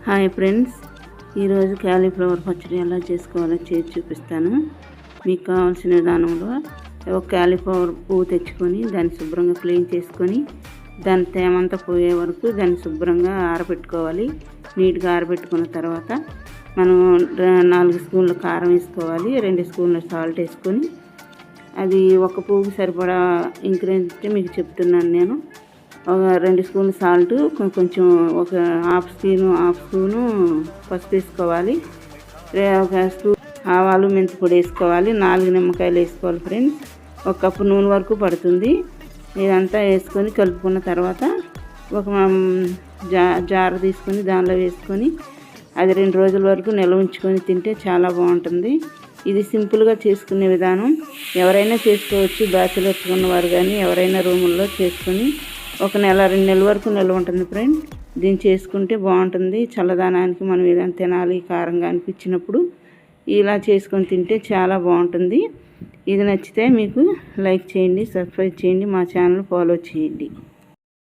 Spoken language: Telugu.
హాయ్ ఫ్రెండ్స్, ఈరోజు క్యాలీఫ్లవర్ పచ్చడి ఎలా చేసుకోవాలో చేసి చూపిస్తాను. మీకు కావాల్సిన విధానంలో ఒక క్యాలీఫ్లవర్ పువ్వు తెచ్చుకొని దాన్ని శుభ్రంగా క్లీన్ చేసుకొని దాని తేమంతా పోయే వరకు దాన్ని శుభ్రంగా ఆరబెట్టుకోవాలి. నీట్గా ఆరబెట్టుకున్న తర్వాత మనం 4 స్పూన్ల కారం వేసుకోవాలి, 2 స్పూన్ల సాల్ట్ వేసుకొని అది ఒక పువ్వుకి సరిపడా ఇంగ్రీడియంట్ మీకు చెప్తున్నాను నేను. ఒక 2 స్పూన్లు సాల్ట్, కొంచెం ఒక హాఫ్ స్పూను పసుపు వేసుకోవాలి. ఒక స్పూన్ ఆవాలు మెంతి పొడి వేసుకోవాలి. 4 నిమ్మకాయలు వేసుకోవాలి ఫ్రెండ్స్. 1 కప్పు నూనె వరకు పడుతుంది. ఇదంతా వేసుకొని కలుపుకున్న తర్వాత ఒక జార తీసుకొని దానిలో వేసుకొని అది 2 రోజుల వరకు నిల్వ ఉంచుకొని తింటే చాలా బాగుంటుంది. ఇది సింపుల్గా చేసుకునే విధానం. ఎవరైనా చేసుకోవచ్చు, బ్యాచిలర్స్ ఉన్నవారు కానీ ఎవరైనా రూముల్లో చేసుకొని 1 నెల 2 నెలల వరకు నిల్వ ఉంటుంది ఫ్రెండ్. దీన్ని చేసుకుంటే బాగుంటుంది. చల్లదనానికి మనం ఏదైనా తినాలి కారంగా అనిపించినప్పుడు ఇలా చేసుకొని తింటే చాలా బాగుంటుంది. ఇది నచ్చితే మీకు లైక్ చేయండి, సబ్స్క్రైబ్ చేయండి, మా ఛానల్ ఫాలో చేయండి.